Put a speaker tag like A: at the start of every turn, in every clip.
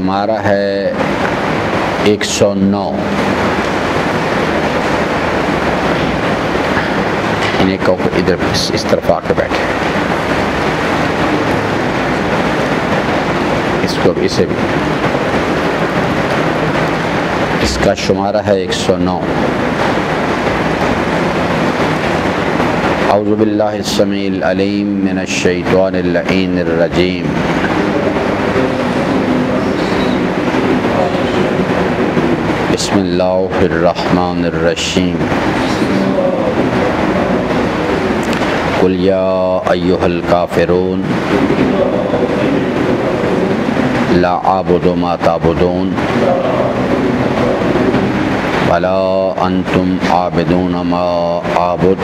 A: شمارہ ہے 109۔ انہیں کہو کہ ادھر اس طرف آ کے بیٹھے، اس کو بھی، اسے بھی، اس کا شمارہ ہے 109۔ اعوذ باللہ السمیع العلیم من الشیطان اللعین الرجیم۔ بسم اللہ الرحمن الرحیم۔ قل یا ایہا الکافرون لا اعبد ما تعبدون ولا انتم عابدون ما اعبد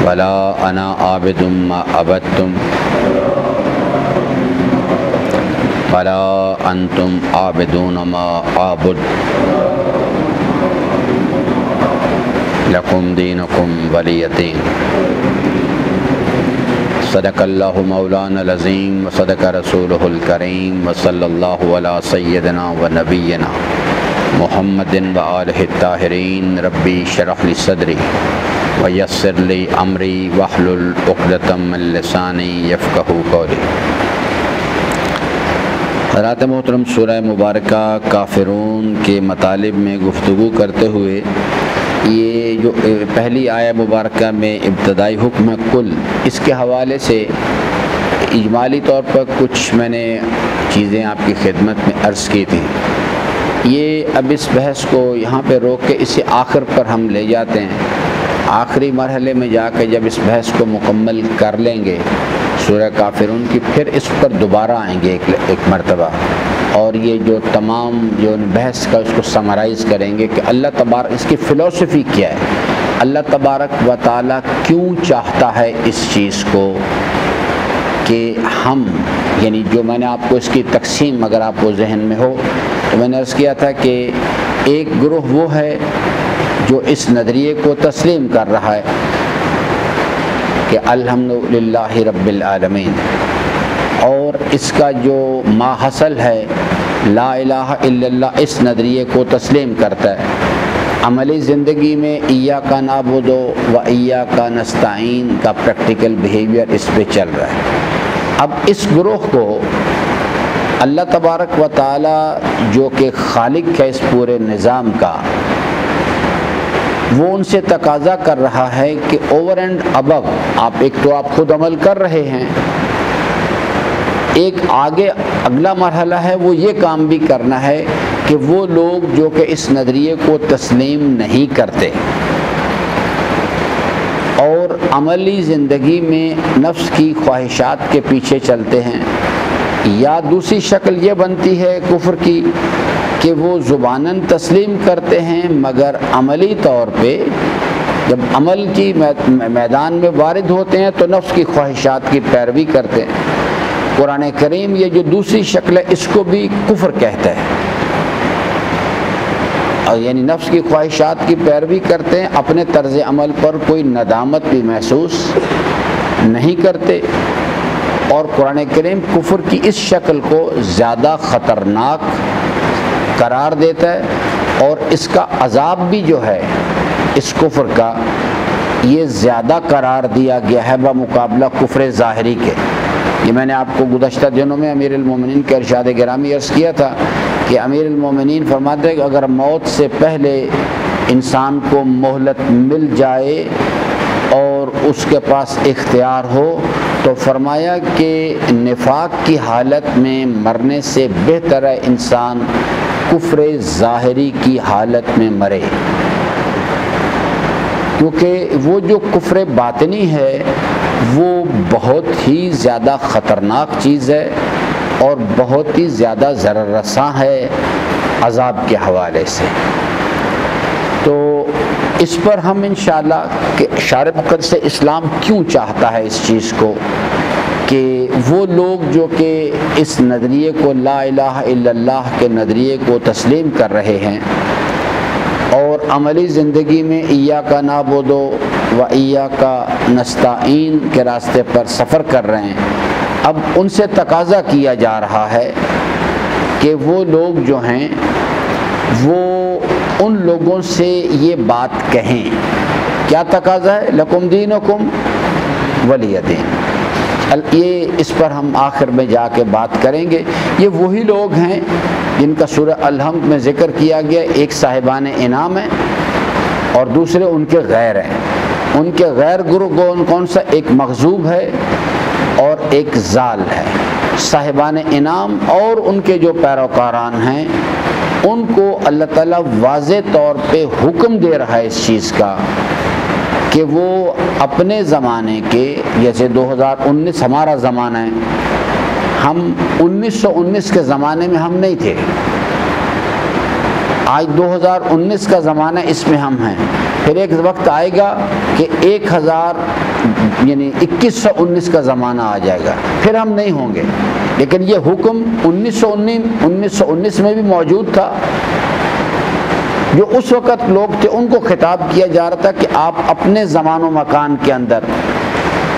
A: ولا انا عابد ما عبدتم ولا انتم عابدون ما اعبد لکم دینکم ولی دین۔ صدق اللہ مولانا العظیم وصدق رسولہ الکریم وصلی اللہ علی سیدنا و نبینا محمد و آلہ الطاہرین۔ ربی شرح لی صدری ویسر لی امری واحلل عقدۃ من لسانی یفقہوا قولی۔ حضرات محترم، سورہ مبارکہ کافرون کے مطالب میں گفتگو کرتے ہوئے یہ جو پہلی آیہ مبارکہ میں ابتدائی حکم کل، اس کے حوالے سے اجمالی طور پر کچھ میں نے چیزیں آپ کی خدمت میں عرض کی تھیں۔ یہ اب اس بحث کو یہاں پہ روک کے اسے آخر پر ہم لے جاتے ہیں۔ آخری مرحلے میں جا کے جب اس بحث کو مکمل کر لیں گے سورہ کافرون کی، پھر اس پر دوبارہ آئیں گے ایک مرتبہ، اور یہ جو تمام جو بحث کا اس کو سمرائز کریں گے کہ اللہ تبارک، اس کی فلسفی کیا ہے، اللہ تبارک و تعالیٰ کیوں چاہتا ہے اس چیز کو کہ ہم، یعنی جو میں نے آپ کو اس کی تقسیم اگر آپ کو ذہن میں ہو تو میں نے عرض کیا تھا کہ ایک گروہ وہ ہے جو اس نظریے کو تسلیم کر رہا ہے کہ الحمدللہ رب العالمین، اور اس کا جو ما حصل ہے لا الہ الا اللہ، اس نظریے کو تسلیم کرتا ہے۔ عملی زندگی میں ایاک نعبد و ایاک نستعین کا پریکٹیکل بیہیویئر اس پہ چل رہا ہے۔ اب اس گروہ کو اللہ تبارک و تعالی جو کہ خالق ہے اس پورے نظام کا، وہ ان سے تقاضا کر رہا ہے کہ اوور اینڈ ابو، ایک تو آپ خود عمل کر رہے ہیں، ایک آگے اگلا مرحلہ ہے وہ یہ کام بھی کرنا ہے کہ وہ لوگ جو کہ اس نظریے کو تسلیم نہیں کرتے اور عملی زندگی میں نفس کی خواہشات کے پیچھے چلتے ہیں، یا دوسری شکل یہ بنتی ہے کفر کی کہ وہ زباناً تسلیم کرتے ہیں مگر عملی طور پہ جب عمل کی میدان میں وارد ہوتے ہیں تو نفس کی خواہشات کی پیروی کرتے ہیں۔ قرآن کریم یہ جو دوسری شکل ہے اس کو بھی کفر کہتا ہے، اور یعنی نفس کی خواہشات کی پیروی کرتے ہیں، اپنے طرز عمل پر کوئی ندامت بھی محسوس نہیں کرتے، اور قرآن کریم کفر کی اس شکل کو زیادہ خطرناک قرار دیتا ہے، اور اس کا عذاب بھی جو ہے اس کفر کا یہ زیادہ قرار دیا گیا ہے بمقابلہ کفر ظاہری کے۔ یہ میں نے آپ کو گزشتہ دنوں میں امیر المومنین کے ارشاد گرامی عرض کیا تھا کہ امیر المومنین فرماتے ہیں کہ اگر موت سے پہلے انسان کو مہلت مل جائے اور اس کے پاس اختیار ہو تو فرمایا کہ نفاق کی حالت میں مرنے سے بہتر ہے انسان کفر ظاہری کی حالت میں مرے، کیونکہ وہ جو کفر باطنی ہے وہ بہت ہی زیادہ خطرناک چیز ہے اور بہت ہی زیادہ ضرر رساں ہے عذاب کے حوالے سے۔ تو اس پر ہم انشاءاللہ کہ شارع مقدس اسلام کیوں چاہتا ہے اس چیز کو کہ وہ لوگ جو کہ اس نظریے کو لا الہ الا اللہ کے نظریے کو تسلیم کر رہے ہیں اور عملی زندگی میں ایاک نعبد و ایاک نستعین کے راستے پر سفر کر رہے ہیں، اب ان سے تقاضا کیا جا رہا ہے کہ وہ لوگ جو ہیں وہ ان لوگوں سے یہ بات کہیں. کیا تقاضا ہے؟ لکم دینکم ولی دین. یہ اس پر ہم آخر میں جا کے بات کریں گے. یہ وہی لوگ ہیں جن کا سورہ الحمد میں ذکر کیا گیا. ایک صاحبان انعام ہیں اور دوسرے ان کے غیر ہیں. ان کے غیر گروہ کون سا؟ ایک مغضوب ہے اور ایک ضال ہے. صاحبان انعام اور ان کے جو پیروکاران ہیں ان کو اللہ تعالیٰ واضح طور پہ حکم دے رہا ہے اس چیز کا کہ وہ اپنے زمانے کے، جیسے 2019 ہمارا زمانہ ہے، ہم 1919 کے زمانے میں ہم نہیں تھے. آج 2019 کا زمانہ، اس میں ہم ہیں. پھر ایک وقت آئے گا کہ 2119 کا زمانہ آ جائے گا، پھر ہم نہیں ہوں گے. لیکن یہ حکم 1919 میں بھی موجود تھا. جو اس وقت لوگ تھے ان کو خطاب کیا جا رہا تھا کہ آپ اپنے زمان و مکان کے اندر،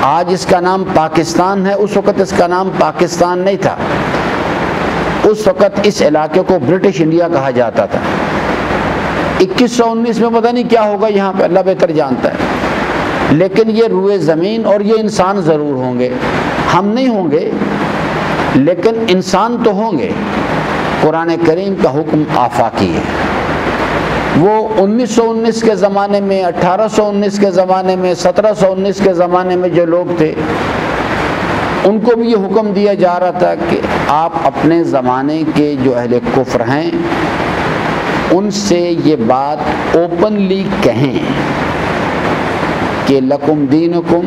A: آج اس کا نام پاکستان ہے، اس وقت اس کا نام پاکستان نہیں تھا. اس وقت اس علاقے کو برٹش انڈیا کہا جاتا تھا. 2119 میں پتہ نہیں کیا ہوگا یہاں پہ، اللہ بہتر جانتا ہے. لیکن یہ روئے زمین اور یہ انسان ضرور ہوں گے. ہم نہیں ہوں گے لیکن انسان تو ہوں گے. قرآن کریم کا حکم آفاقی ہے. وہ 1919 کے زمانے میں، 1819 کے زمانے میں، 1719 کے زمانے میں جو لوگ تھے ان کو بھی یہ حکم دیا جا رہا تھا کہ آپ اپنے زمانے کے جو اہل کفر ہیں ان سے یہ بات اوپنلی کہیں کہ لکم دینکم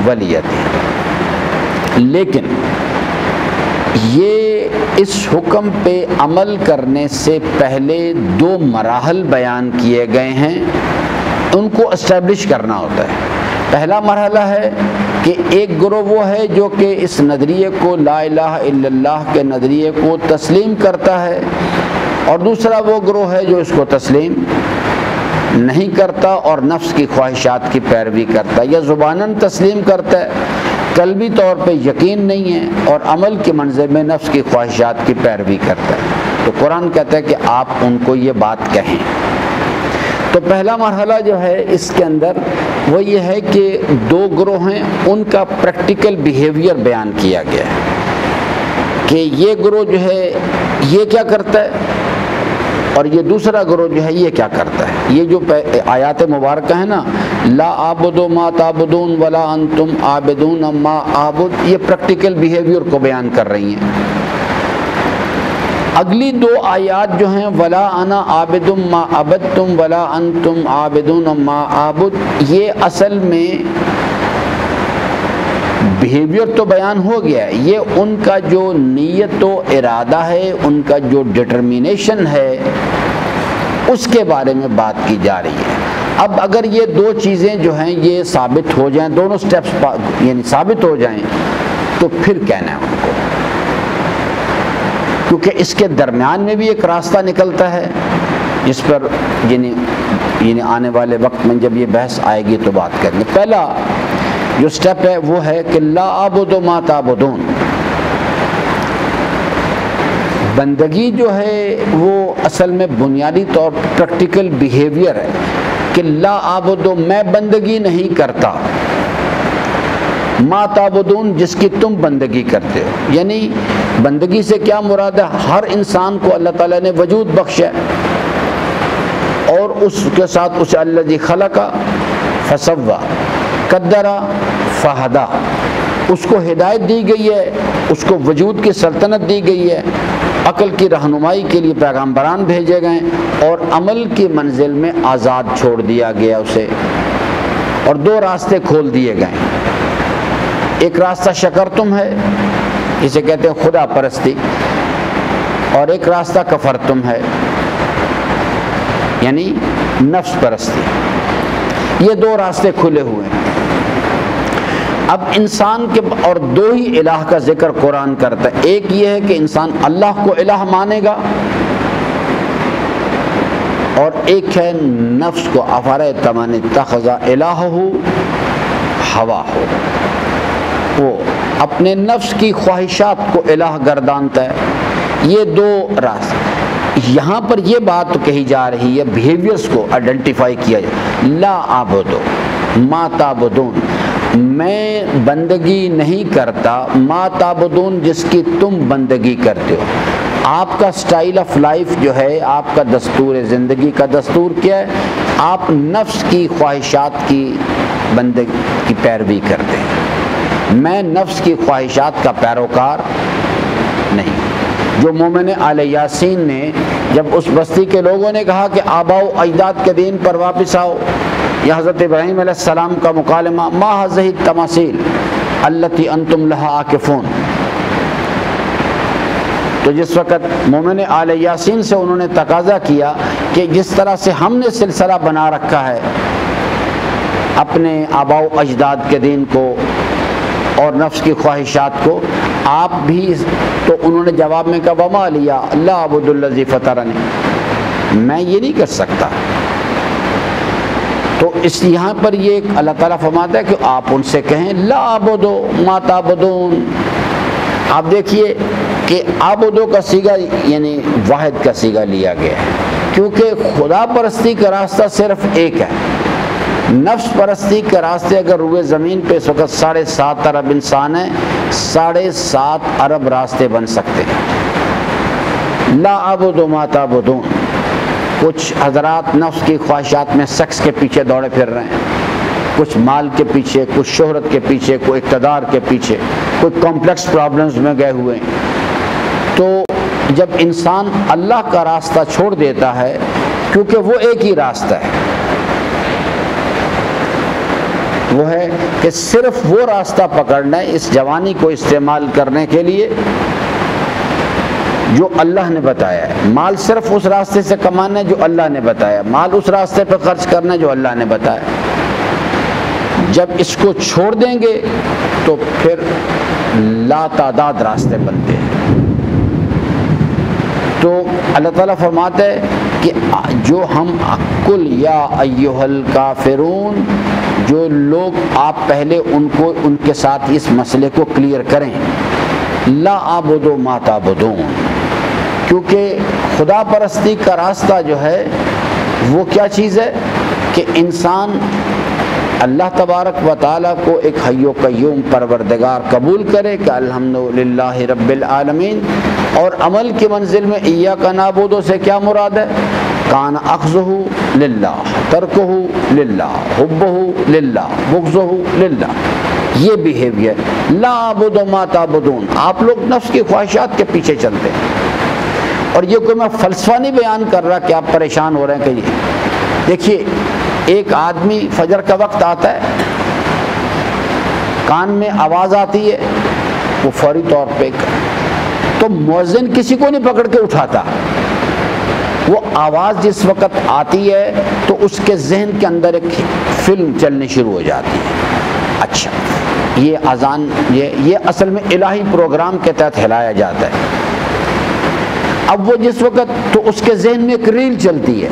A: ولی دین. لیکن یہ اس حکم پہ عمل کرنے سے پہلے 2 مراحل بیان کیے گئے ہیں، ان کو اسٹیبلش کرنا ہوتا ہے. پہلا مرحلہ ہے کہ ایک گروہ وہ ہے جو کہ اس نظریے کو، لا الہ الا اللہ کے نظریے کو تسلیم کرتا ہے، اور دوسرا وہ گروہ ہے جو اس کو تسلیم نہیں کرتا اور نفس کی خواہشات کی پیروی کرتا ہے، یا زباناً تسلیم کرتا ہے، قلبی طور پہ یقین نہیں ہے اور عمل کے منظر میں نفس کی خواہشات کی پیروی کرتا ہے. تو قرآن کہتا ہے کہ آپ ان کو یہ بات کہیں. تو پہلا مرحلہ جو ہے اس کے اندر وہ یہ ہے کہ 2 گروہ ہیں، ان کا پریکٹیکل بیہیویئر بیان کیا گیا ہے کہ یہ گروہ جو ہے یہ کیا کرتا ہے اور یہ دوسرا گروہ جو ہے یہ کیا کرتا ہے. یہ جو آیات مبارکہ ہیں نا، لا اعبد ما تعبدون ولا انتم عابدون ما اعبد، یہ پریکٹیکل بیہیویئر کو بیان کر رہی ہیں. اگلی 2 آیات جو ہیں، ولا انا عابد ما عبدتم ولا انتم عابدون ما اعبد، یہ اصل میں بیہیویئر تو بیان ہو گیا ہے. یہ ان کا جو نیت و ارادہ ہے، ان کا جو ڈٹرمینیشن ہے، اس کے بارے میں بات کی جا رہی ہے. اب اگر یہ 2 چیزیں جو ہیں یہ ثابت ہو جائیں، دونوں سٹیپس یعنی ثابت ہو جائیں، تو پھر کہنا ہے ان کو، کیونکہ اس کے درمیان میں بھی ایک راستہ نکلتا ہے جس پر یعنی آنے والے وقت میں جب یہ بحث آئے گی تو بات کریں گے. پہلا جو سٹیپ ہے وہ ہے کہ لا اعبد ما تعبدون. بندگی جو ہے وہ اصل میں بنیادی طور پر پریکٹیکل بیہیویئر ہے کہ لا اعبد، میں بندگی نہیں کرتا، ما تعبدون، جس کی تم بندگی کرتے ہو. یعنی بندگی سے کیا مراد ہے؟ ہر انسان کو اللہ تعالیٰ نے وجود بخشا اور اس کے ساتھ اسے الذی خلق فسوی قدر فہدی، اس کو ہدایت دی گئی ہے، اس کو وجود کی سلطنت دی گئی ہے، عقل کی رہنمائی کے لیے پیغمبران بھیجے گئے اور عمل کی منزل میں آزاد چھوڑ دیا گیا اسے، اور 2 راستے کھول دیے گئے. ایک راستہ شکرتم ہے، اسے کہتے ہیں خدا پرستی، اور ایک راستہ کفرتم ہے یعنی نفس پرستی. یہ 2 راستے کھلے ہوئے ہیں. اب انسان کے اور 2 ہی الہ کا ذکر قرآن کرتا ہے. ایک یہ ہے کہ انسان اللہ کو الہ مانے گا، اور ایک ہے نفس کو، افرأیت من اتخذ الہہ ہواہ، وہ اپنے نفس کی خواہشات کو الہ گردانتا ہے۔ یہ دو راستے۔ یہاں پر یہ بات کہی جا رہی ہے، بیہیویئرز کو آئیڈینٹیفائی کیا جائے۔ لا اعبد ما تعبدون، میں بندگی نہیں کرتا ما تعبدون جس کی تم بندگی کرتے ہو۔ آپ کا سٹائل آف لائف جو ہے، آپ کا دستور زندگی کا دستور کیا ہے؟ آپ نفس کی خواہشات کی بندگی کی پیروی کرتے ہیں۔ میں نفس کی خواہشات کا پیروکار نہیں۔ جو مومن آل یاسین نے جب اس بستی کے لوگوں نے کہا کہ آباء و اجداد کے دین پر واپس آؤ، یا حضرت ابراہیم علیہ السلام کا مکالمہ ما هذه التماثیل التي انتم لها عاکفون، تو جس وقت مومن آل یاسین سے انہوں نے تقاضا کیا کہ جس طرح سے ہم نے سلسلہ بنا رکھا ہے اپنے آباء و اجداد کے دین کو اور نفس کی خواہشات کو، آپ بھی، تو انہوں نے جواب میں کہا وما لیا لا اعبد الذی فطرنی، میں یہ نہیں کر سکتا۔ تو اس یہاں پر یہ اللہ تعالیٰ فرماتا ہے کہ آپ ان سے کہیں لا اعبد ما تعبدون۔ آپ دیکھیے کہ عابدوں کا صیغہ یعنی واحد کا صیغہ لیا گیا ہے، کیونکہ خدا پرستی کا راستہ صرف ایک ہے۔ نفس پرستی کے راستے اگر روئے زمین پہ اس وقت 7.5 ارب انسان ہیں، 7.5 ارب راستے بن سکتے ہیں۔ لا اعبد ما تعبدون، کچھ حضرات نفس کی خواہشات میں سیکس کے پیچھے دوڑے پھر رہے ہیں، کچھ مال کے پیچھے، کچھ شہرت کے پیچھے، کوئی اقتدار کے پیچھے، کوئی کمپلیکس پرابلمز میں گئے ہوئے ہیں۔ تو جب انسان اللہ کا راستہ چھوڑ دیتا ہے، کیونکہ وہ ایک ہی راستہ ہے، وہ ہے کہ صرف وہ راستہ پکڑنا ہے اس جوانی کو استعمال کرنے کے لیے جو اللہ نے بتایا ہے۔ مال صرف اس راستے سے کمانا ہے جو اللہ نے بتایا، مال اس راستے پہ خرچ کرنا ہے جو اللہ نے بتایا۔ جب اس کو چھوڑ دیں گے تو پھر لا تعداد راستے بنتے ہیں۔ تو اللہ تعالیٰ فرماتا ہے کہ جو ہم کل یا ایھا الکافرون، جو لوگ آپ پہلے ان کے ساتھ اس مسئلے کو کلیئر کریں، لا اعبد ما تعبدون، کیونکہ خدا پرستی کا راستہ جو ہے وہ کیا چیز ہے کہ انسان اللہ تبارک و تعالیٰ کو ایک حی و قیوم پروردگار قبول کرے کہ الحمدللہ رب العالمین، اور عمل کی منزل میں ایاک نعبد سے کیا مراد ہے؟ کان اخذہ للہ، ترکہ للہ، حبہ للہ، بغضہ للہ، یہ بیہیویئر۔ لا اعبد ما تعبدون، آپ لوگ نفس کی خواہشات کے پیچھے چلتے ہیں۔ اور یہ کوئی میں فلسفہ نہیں بیان کر رہا کہ آپ پریشان ہو رہے ہیں کہ یہ دیکھیے، ایک آدمی فجر کا وقت آتا ہے، کان میں آواز آتی ہے، وہ فوری طور پہ تو مؤذن کسی کو نہیں پکڑ کے اٹھاتا، وہ آواز جس وقت آتی ہے تو اس کے ذہن کے اندر ایک فلم چلنی شروع ہو جاتی ہے، اچھا یہ اذان، یہ اصل میں الہی پروگرام کے تحت ہلایا جاتا ہے۔ اب وہ جس وقت تو اس کے ذہن میں ایک ریل چلتی ہے،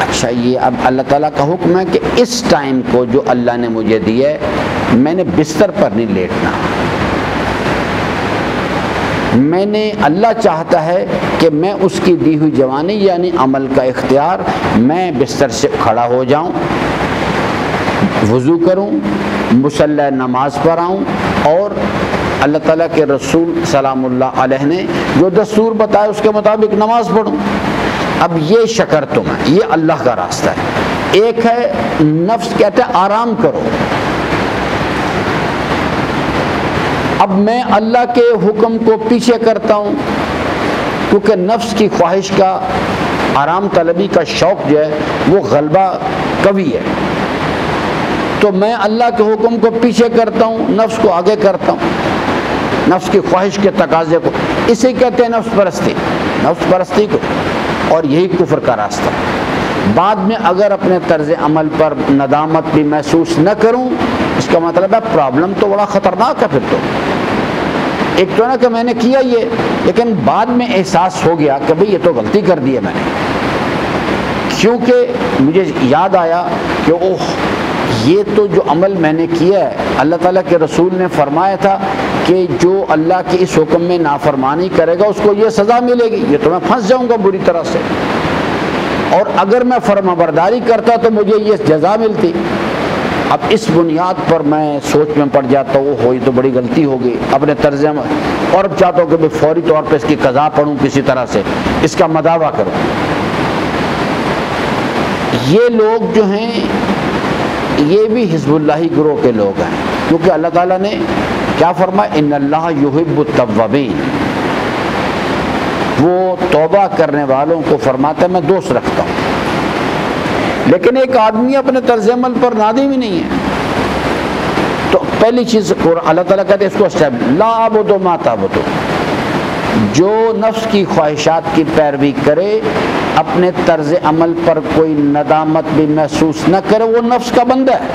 A: اچھا یہ اب اللہ تعالیٰ کا حکم ہے کہ اس ٹائم کو جو اللہ نے مجھے دیا ہے میں نے بستر پر نہیں لیٹنا، میں نے، اللہ چاہتا ہے کہ میں اس کی دی ہوئی جوانی یعنی عمل کا اختیار، میں بستر سے کھڑا ہو جاؤں، وضو کروں، مصلی نماز پڑھاؤں، اور اللہ تعالیٰ کے رسول سلام اللہ علیہ نے جو دستور بتایا اس کے مطابق نماز پڑھوں۔ اب یہ شکر تم ہے، یہ اللہ کا راستہ ہے۔ ایک ہے نفس کہتا ہے آرام کرو، اب میں اللہ کے حکم کو پیچھے کرتا ہوں کیونکہ نفس کی خواہش کا، آرام طلبی کا شوق جو ہے وہ غلبہ قوی ہے، تو میں اللہ کے حکم کو پیچھے کرتا ہوں، نفس کو آگے کرتا ہوں، نفس کی خواہش کے تقاضے کو، اسے کہتے ہیں نفس پرستی، نفس پرستی کو، اور یہی کفر کا راستہ۔ بعد میں اگر اپنے طرز عمل پر ندامت بھی محسوس نہ کروں، اس کا مطلب ہے پرابلم تو بڑا خطرناک ہے۔ پھر تو ایک تو نا کہ میں نے کیا یہ، لیکن بعد میں احساس ہو گیا کہ بھئی یہ تو غلطی کر دی ہے میں نے، کیونکہ مجھے یاد آیا کہ اوہ یہ تو جو عمل میں نے کیا ہے، اللہ تعالیٰ کے رسول نے فرمایا تھا کہ جو اللہ کے اس حکم میں نافرمانی کرے گا اس کو یہ سزا ملے گی، یہ تو میں پھنس جاؤں گا بری طرح سے، اور اگر میں فرما برداری کرتا تو مجھے یہ جزا ملتی۔ اب اس بنیاد پر میں سوچ میں پڑ جاتا ہوں ہوئی تو بڑی غلطی ہوگی اپنے طرز عمل، اور اب چاہتا ہوں کہ میں فوری طور پہ اس کی قضا پڑھوں، کسی طرح سے اس کا مداوع کروں۔ یہ لوگ جو ہیں یہ بھی حزب اللہ گروہ کے لوگ ہیں، کیونکہ اللہ تعالیٰ نے کیا فرمایا، ان اللہ یحب التوابین، وہ توبہ کرنے والوں کو فرماتا ہے میں دوست رکھتا ہوں۔ لیکن ایک آدمی اپنے طرز عمل پر نادم ہی نہیں ہے، تو پہلی چیز اللہ تعالیٰ کہتے ہیں اس کو لا اعبد ما تعبدون، جو نفس کی خواہشات کی پیروی کرے اپنے طرز عمل پر کوئی ندامت بھی محسوس نہ کرے، وہ نفس کا بندہ ہے،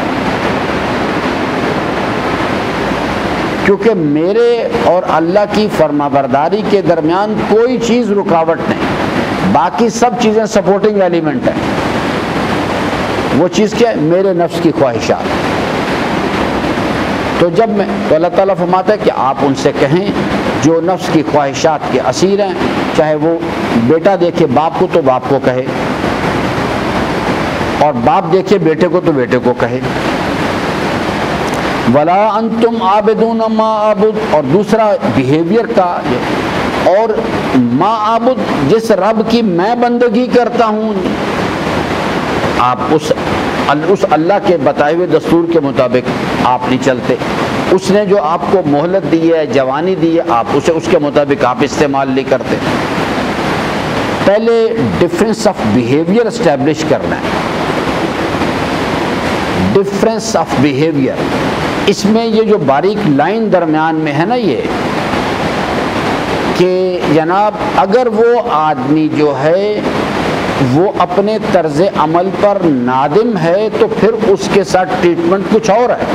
A: کیونکہ میرے اور اللہ کی فرما برداری کے درمیان کوئی چیز رکاوٹ نہیں، باقی سب چیزیں سپورٹنگ ایلیمنٹ ہیں۔ وہ چیز کیا ہے؟ میرے نفس کی خواہشات۔ تو تو اللہ تعالیٰ فرماتا ہے کہ آپ ان سے کہیں جو نفس کی خواہشات کے اسیر ہیں، چاہے وہ بیٹا دیکھے باپ کو تو باپ کو کہے، اور باپ دیکھے بیٹے کو تو بیٹے کو کہے، وَلَا أَنْتُمْ عَابِدُونَ مَا أَعْبُدُ، اور دوسرا بیہیویئر کا، اور ما عابد، جس رب کی میں بندگی کرتا ہوں، آپ اس اللہ کے بتائے ہوئے دستور کے مطابق آپ نہیں چلتے، اس نے جو آپ کو مہلت دی ہے، جوانی دی ہے، آپ اسے اس کے مطابق آپ استعمال نہیں کرتے۔ پہلے ڈفرینس آف بیہیویئر اسٹیبلش کرنا ہے، ڈفرینس آف بیہیویئر، اس میں یہ جو باریک لائن درمیان میں ہے نا، یہ کہ جناب اگر وہ آدمی جو ہے وہ اپنے طرز عمل پر نادم ہے تو پھر اس کے ساتھ ٹریٹمنٹ کچھ اور ہے،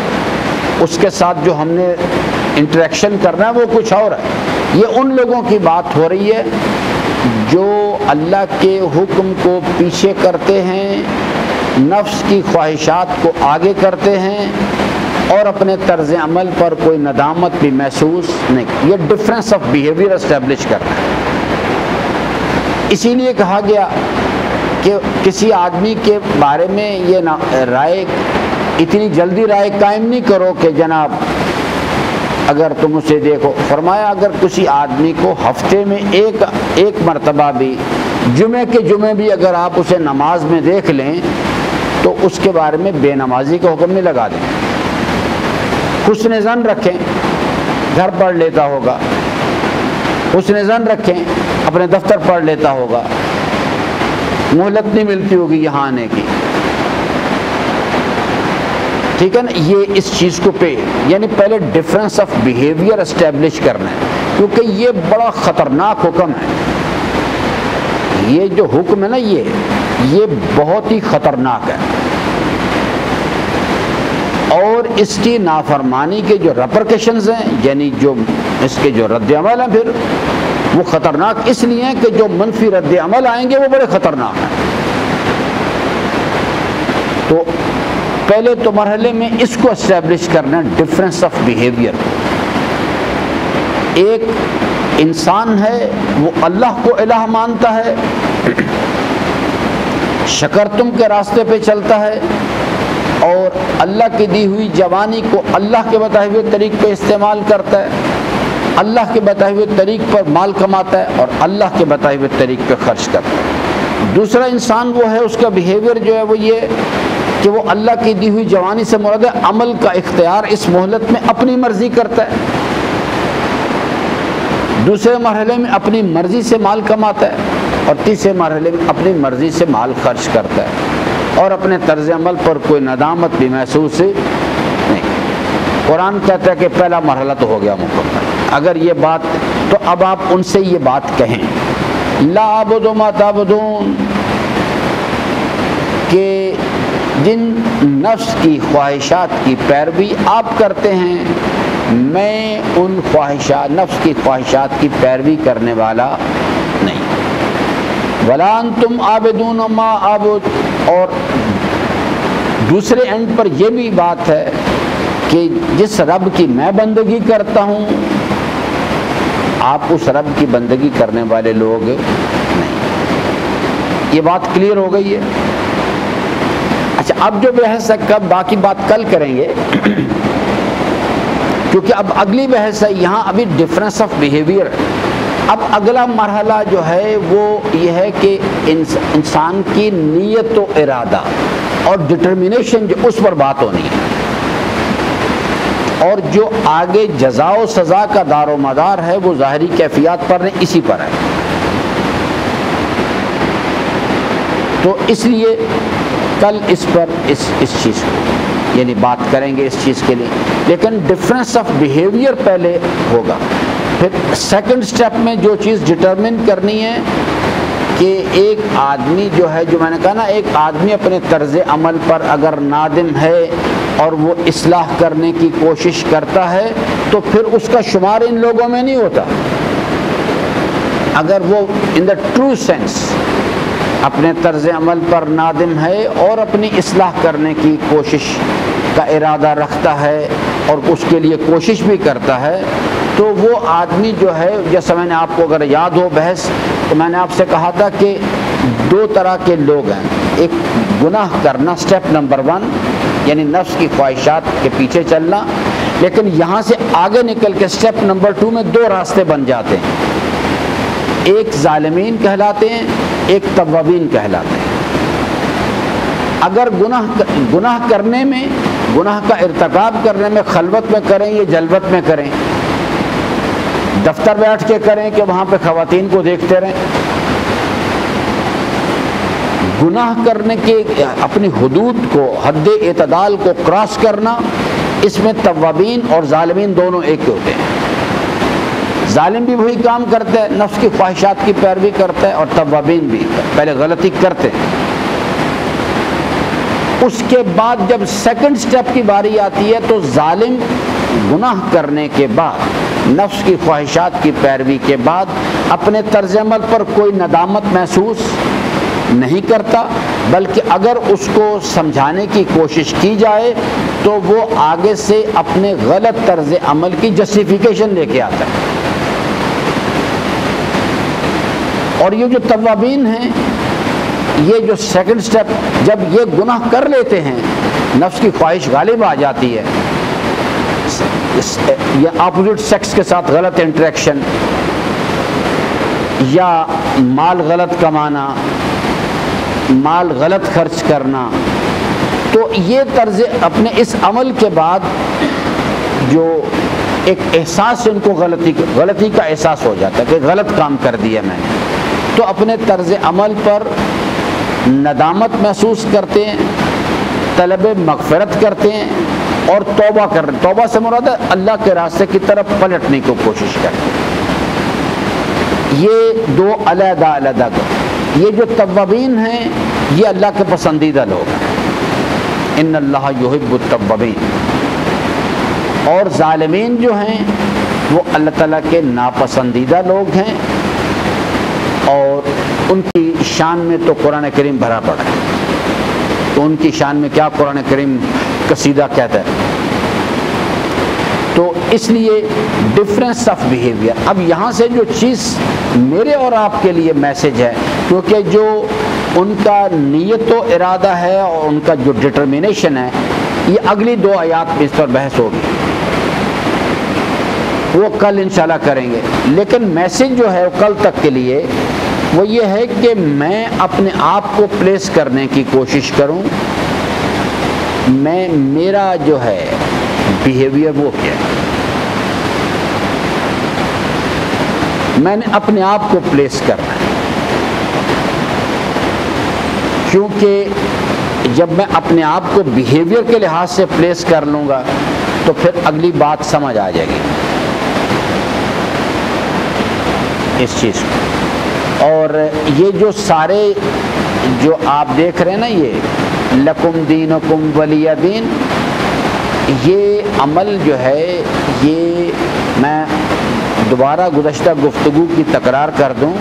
A: اس کے ساتھ جو ہم نے انٹریکشن کرنا ہے وہ کچھ اور ہے۔ یہ ان لوگوں کی بات ہو رہی ہے جو اللہ کے حکم کو پیچھے کرتے ہیں، نفس کی خواہشات کو آگے کرتے ہیں، اور اپنے طرز عمل پر کوئی ندامت بھی محسوس نہیں۔ یہ ڈفرینس آف بیہیویئر اسٹیبلش کرنا ہے۔ اسی لیے کہا گیا کہ کسی آدمی کے بارے میں یہ رائے، اتنی جلدی رائے قائم نہیں کرو کہ جناب اگر تم اسے دیکھو، فرمایا اگر کسی آدمی کو ہفتے میں ایک مرتبہ بھی، جمعے کے جمعے بھی اگر آپ اسے نماز میں دیکھ لیں تو اس کے بارے میں بے نمازی کا حکم نہیں لگا دیں، حسن ظن رکھیں، گھر پڑھ لیتا ہوگا، حسن ظن رکھیں اپنے دفتر پڑھ لیتا ہوگا، مہلت نہیں ملتی ہوگی یہاں آنے کی، ٹھیک ہے نا۔ یہ اس چیز کو یعنی پہلے ڈفرینس آف بیہیویئر اسٹیبلش کرنا ہے، کیونکہ یہ بڑا خطرناک حکم ہے، یہ جو حکم ہے نا یہ بہت ہی خطرناک ہے، اور اس کی نافرمانی کے جو ریپرکشنز ہیں، یعنی جو اس کے جو رد عمل ہیں، پھر وہ خطرناک اس لیے ہیں کہ جو منفی رد عمل آئیں گے وہ بڑے خطرناک ہیں۔ تو پہلے تو مرحلے میں اس کو اسٹیبلش کرنا، ڈفرینس آف بیہیویئر۔ ایک انسان ہے وہ اللہ کو الہ مانتا ہے، شکرتم کے راستے پہ چلتا ہے، اور اللہ کی دی ہوئی جوانی کو اللہ کے بتائے ہوئے طریق پہ استعمال کرتا ہے، اللہ کے بتائے ہوئے طریق پر مال کماتا ہے، اور اللہ کے بتائے ہوئے طریق پہ خرچ کرتا ہے۔ دوسرا انسان وہ ہے، اس کا بیہیویئر جو ہے وہ یہ کہ وہ اللہ کی دی ہوئی جوانی سے مراد ہے عمل کا اختیار اس مہلت میں اپنی مرضی کرتا ہے، دوسرے مرحلے میں اپنی مرضی سے مال کماتا ہے، اور تیسرے مرحلے میں اپنی مرضی سے مال خرچ کرتا ہے، اور اپنے طرز عمل پر کوئی ندامت بھی محسوس نہیں۔ قرآن کہتا ہے کہ پہلا مرحلہ تو ہو گیا مکمل۔ اگر یہ بات، تو اب آپ ان سے یہ بات کہیں، لا اعبد ما تعبدون، کہ جن نفس کی خواہشات کی پیروی آپ کرتے ہیں، میں ان نفس کی خواہشات کی پیروی کرنے والا نہیں۔ ولا انتم عابدون ما اعبد، اور دوسرے اینڈ پر یہ بھی بات ہے کہ جس رب کی میں بندگی کرتا ہوں آپ اس رب کی بندگی کرنے والے لوگ نہیں۔ یہ بات کلیئر ہو گئی ہے؟ اچھا، اب جو بحث ہے کب، باقی بات کل کریں گے کیونکہ اب اگلی بحث ہے یہاں ابھی ڈفرینس آف بیہیویئر۔ اب اگلا مرحلہ جو ہے وہ یہ ہے کہ انسان کی نیت و ارادہ اور ڈٹرمنیشن جو اس پر بات ہونی ہے، اور جو آگے جزا و سزا کا دار و مدار ہے وہ ظاہری کیفیات پر نہیں، اسی پر ہے۔ تو اس لیے کل اس پر اس چیز کو یعنی بات کریں گے اس چیز کے لیے، لیکن ڈفرینس آف بیہیویئر پہلے ہوگا۔ پھر سیکنڈ سٹیپ میں جو چیز ڈٹرمن کرنی ہے کہ ایک آدمی جو ہے، جو میں نے کہا نا، ایک آدمی اپنے طرز عمل پر اگر نادم ہے اور وہ اصلاح کرنے کی کوشش کرتا ہے تو پھر اس کا شمار ان لوگوں میں نہیں ہوتا۔ اگر وہ ان دا ٹرو سینس اپنے طرز عمل پر نادم ہے اور اپنی اصلاح کرنے کی کوشش کا ارادہ رکھتا ہے اور اس کے لیے کوشش بھی کرتا ہے، تو وہ آدمی جو ہے، جیسا میں نے آپ کو اگر یاد ہو بحث، تو میں نے آپ سے کہا تھا کہ دو طرح کے لوگ ہیں۔ ایک گناہ کرنا، سٹیپ نمبر 1، یعنی نفس کی خواہشات کے پیچھے چلنا، لیکن یہاں سے آگے نکل کے سٹیپ نمبر 2 میں دو راستے بن جاتے ہیں، ایک ظالمین کہلاتے ہیں، ایک توابین کہلاتے ہیں۔ اگر گناہ کرنے میں، گناہ کا ارتکاب کرنے میں خلوت میں کریں یا جلوت میں کریں، دفتر بیٹھ کے کریں کہ وہاں پہ خواتین کو دیکھتے رہیں، گناہ کرنے کے اپنی حدود کو، حد اعتدال کو کراس کرنا، اس میں توابین اور ظالمین دونوں ایک ہوتے ہیں۔ ظالم بھی وہی کام کرتا ہے، نفس کی خواہشات کی پیروی کرتا ہے، اور توابین بھی پہلے غلطی کرتے ہیں۔ اس کے بعد جب سیکنڈ سٹیپ کی باری آتی ہے تو ظالم گناہ کرنے کے بعد، نفس کی خواہشات کی پیروی کے بعد اپنے طرز عمل پر کوئی ندامت محسوس نہیں کرتا، بلکہ اگر اس کو سمجھانے کی کوشش کی جائے تو وہ آگے سے اپنے غلط طرز عمل کی جسٹیفیکیشن لے کے آتا ہے۔ اور یہ جو توابین ہیں، یہ جو سیکنڈ سٹیپ، جب یہ گناہ کر لیتے ہیں، نفس کی خواہش غالب آ جاتی ہے، یا اپوزٹ سیکس کے ساتھ غلط انٹریکشن، یا مال غلط کمانا، مال غلط خرچ کرنا، تو یہ طرز اپنے اس عمل کے بعد جو ایک احساس ان کو غلطی کا احساس ہو جاتا ہے کہ غلط کام کر دیا میں نے، تو اپنے طرز عمل پر ندامت محسوس کرتے ہیں، طلب مغفرت کرتے ہیں، اور توبہ کر رہے ہیں۔ توبہ سے مراد ہے اللہ کے راستے کی طرف پلٹنے کی کوشش کرتے ہیں۔ یہ دو علیحدہ علیحدہ کو، یہ جو توابین ہیں یہ اللہ کے پسندیدہ لوگ ہیں، ان اللہ یحب التوابین، اور ظالمین جو ہیں وہ اللہ تعالیٰ کے ناپسندیدہ لوگ ہیں، اور ان کی شان میں تو قرآن کریم بھرا پڑا ہے۔ تو ان کی شان میں کیا قرآن کریم قصیدہ کہتا ہے۔ تو اس لیے ڈفرینس آف بیہیویئر، اب یہاں سے جو چیز میرے اور آپ کے لیے میسج ہے، کیونکہ جو ان کا نیت و ارادہ ہے اور ان کا جو ڈٹرمنیشن ہے، یہ اگلی 2 آیات میں اس پر بحث ہوگی، وہ کل انشاءاللہ کریں گے۔ لیکن میسج جو ہے کل تک کے لیے وہ یہ ہے کہ میں اپنے آپ کو پلیس کرنے کی کوشش کروں، میرا جو ہے بیہیویئر وہ کیا ہے، میں نے اپنے آپ کو پلیس کرنا ہے، کیونکہ جب میں اپنے آپ کو بیہیویئر کے لحاظ سے پلیس کر لوں گا تو پھر اگلی بات سمجھ آ جائے گی اس چیز کو۔ اور یہ جو سارے جو آپ دیکھ رہے ہیں نا، یہ لکم دینکم ولی دین، یہ عمل جو ہے، یہ میں دوبارہ گزشتہ گفتگو کی تکرار کر دوں،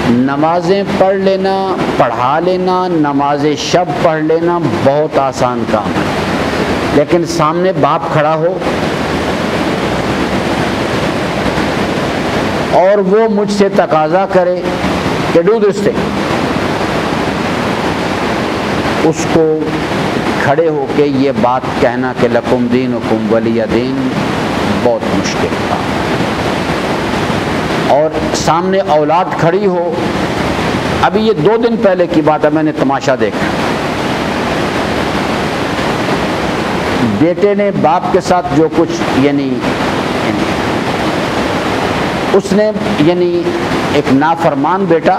A: نمازیں پڑھ لینا، پڑھا لینا، نماز شب پڑھ لینا بہت آسان کام ہے، لیکن سامنے باپ کھڑا ہو اور وہ مجھ سے تقاضا کرے کہ ڈو دس تھنگ، اس کو کھڑے ہو کے یہ بات کہنا کہ لکم دینکم ولی دین بہت مشکل تھا. اور سامنے اولاد کھڑی ہو. ابھی یہ 2 دن پہلے کی بات ہے، میں نے تماشا دیکھا. بیٹے نے باپ کے ساتھ جو کچھ یعنی اس نے ایک نافرمان بیٹا،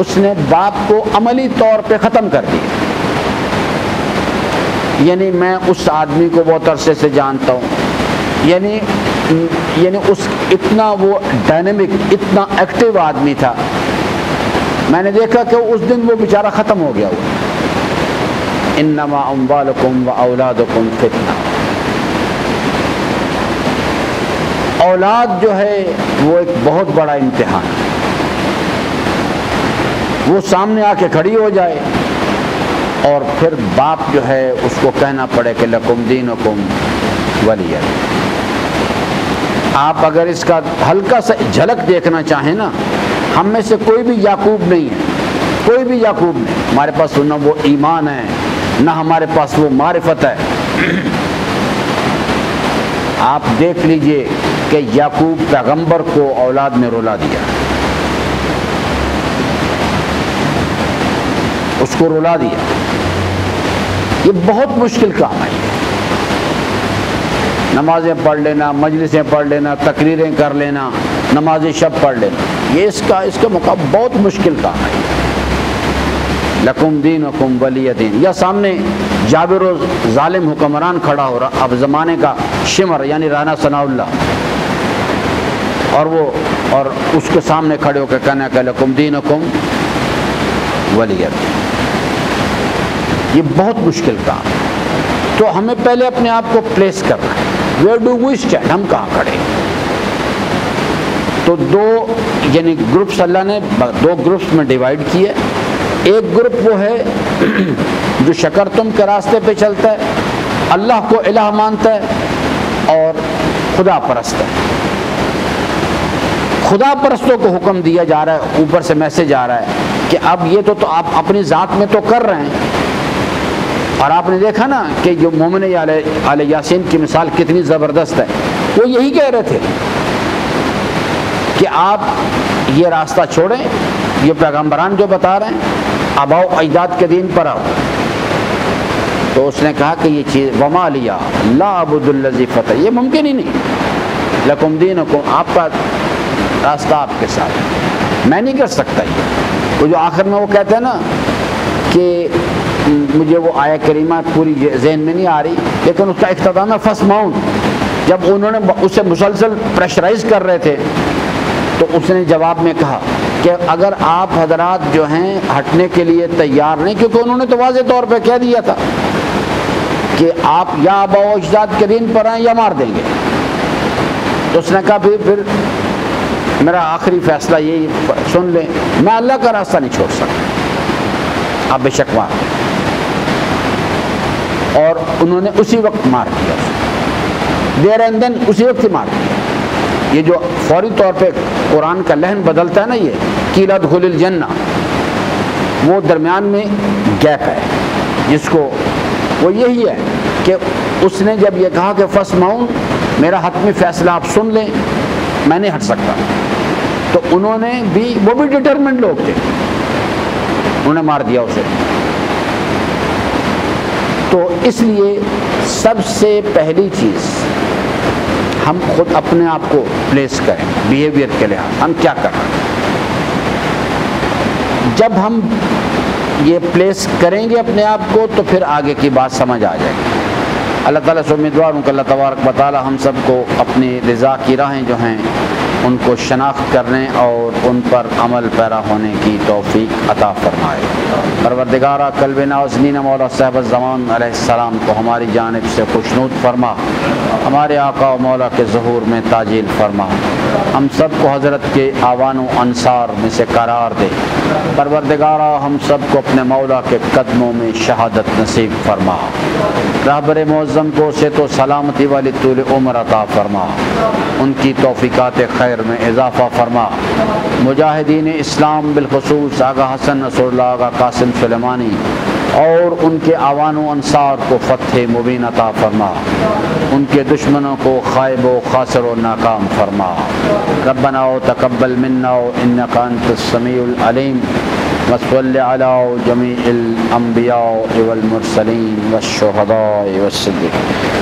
A: اس نے باپ کو عملی طور پہ ختم کر دیا. یعنی میں اس آدمی کو بہت عرصے سے جانتا ہوں، یعنی اس اتنا وہ ڈائنمک، اتنا ایکٹیو آدمی تھا. میں نے دیکھا کہ اس دن وہ بیچارہ ختم ہو گیا. انما اموالکم و اولادکم فتنہ. اولاد جو ہے وہ ایک بہت بڑا امتحان ہے. وہ سامنے آ کے کھڑی ہو جائے اور پھر باپ جو ہے اس کو کہنا پڑے کہ لکم دینکم ولی دین. آپ اگر اس کا ہلکا سا جھلک دیکھنا چاہیں نا، ہم میں سے کوئی بھی یعقوب نہیں ہے، کوئی بھی یعقوب نہیں. ہمارے پاس نہ وہ ایمان ہے، نہ ہمارے پاس وہ معرفت ہے. آپ دیکھ لیجئے کہ یعقوب پیغمبر کو اولاد میں رلا دیا، اس کو رلا دیا. یہ بہت مشکل کام ہے. نمازیں پڑھ لینا، مجلسیں پڑھ لینا، تقریریں کر لینا، نماز شب پڑھ لینا، یہ اس کا مقابلہ بہت مشکل کام ہے. لکم دینکم ولی دین. یا سامنے جابر و ظالم حکمران کھڑا ہو رہا، اب زمانے کا شمر یعنی رانا ثناء اللہ، اور اس کے سامنے کھڑے ہو کے کہنا کہ لکم دینکم ولی دین. یہ بہت مشکل کام ہے. تو ہمیں پہلے اپنے آپ کو پلیس کرنا ہے. Where do we stand? ہم کہاں کھڑے ہیں؟ تو 2 گروپس اللہ نے 2 گروپس میں ڈیوائیڈ کیے. ایک گروپ وہ ہے جو شکرتم کے راستے پہ چلتا ہے، اللہ کو الہ مانتا ہے اور خدا پرست ہے. خدا پرستوں کو حکم دیا جا رہا ہے، اوپر سے میسج آ رہا ہے کہ اب یہ تو آپ اپنی ذات میں تو کر رہے ہیں. اور آپ نے دیکھا نا کہ جو مومن آل یاسین کی مثال کتنی زبردست ہے. وہ یہی کہہ رہے تھے کہ آپ یہ راستہ چھوڑیں، یہ پیغمبران جو بتا رہے ہیں، آباء و اجداد کے دین پر آؤ. تو اس نے کہا کہ یہ چیز وما لیا لا عبد الذی فتح، یہ ممکن ہی نہیں. لکم دینکم، آپ کا راستہ آپ کے ساتھ، میں نہیں کر سکتا. یہ وہ جو آخر میں وہ کہتے ہیں نا کہ مجھے وہ آیہ کریمہ پوری ذہن میں نہیں آ رہی، لیکن اس کا اختتام ہے فسمعون. جب انہوں نے اسے مسلسل پریشرائز کر رہے تھے تو اس نے جواب میں کہا کہ اگر آپ حضرات جو ہیں ہٹنے کے لیے تیار نہیں، کیونکہ انہوں نے تو واضح طور پہ کہہ دیا تھا کہ آپ یا آباء و اجداد کے دین پر آئیں یا مار دیں گے. تو اس نے کہا پھر میرا آخری فیصلہ یہی سن لیں، میں اللہ کا راستہ نہیں چھوڑ سکتا، آپ بے شک مار دیں. اور انہوں نے اسی وقت مار دیا، دیر اینڈ دین اسی وقت ہی مار دیا. یہ جو فوری طور پہ قرآن کا لحن بدلتا ہے نا، یہ قیل ادخل الجنہ، وہ درمیان میں گیپ ہے جس کو وہ یہی ہے کہ اس نے جب یہ کہا کہ فسمعون، میرا حتمی فیصلہ آپ سن لیں، میں نہیں ہٹ سکتا، تو انہوں نے بھی، وہ بھی ڈٹرمنٹ لوگ تھے، انہوں نے مار دیا اسے. تو اس لیے سب سے پہلی چیز ہم خود اپنے آپ کو پلیس کریں بیہیویئر کے لحاظ، ہم کیا کر رہے ہیں. جب ہم یہ پلیس کریں گے اپنے آپ کو تو پھر آگے کی بات سمجھ آ جائے گی. اللہ تعالیٰ سے امیدوار ہوں کہ اللہ تبارک و تعالیٰ ہم سب کو اپنی رضا کی راہیں جو ہیں ان کو شناخت کرنے اور ان پر عمل پیرا ہونے کی توفیق عطا فرمائے. پروردگارہ قلب نازنین مولا صاحب الزمان علیہ السلام کو ہماری جانب سے خوشنود فرما، ہمارے آقا و مولا کے ظہور میں تاجیل فرما، ہم سب کو حضرت کے آوان و انصار میں سے قرار دے. پروردگارہ ہم سب کو اپنے مولا کے قدموں میں شہادت نصیب فرما. رہبر معظم کو صحت و سلامتی والی طول عمر عطا فرما، ان کی توفیقات خیر خیر میں اضافہ فرما۔ مجاہدین اسلام بالخصوص آغا حسن نصر اللہ، آغا قاسم سلیمانی اور ان کے اعوان و انصار کو فتح مبین عطا فرما، ان کے دشمنوں کو خائب و خاسر و ناکام فرما۔ ربنا تقبل منا انک انت السمیع العلیم، وصلی علی جمیع الانبیاء والمرسلین والشہداء والصدیقین۔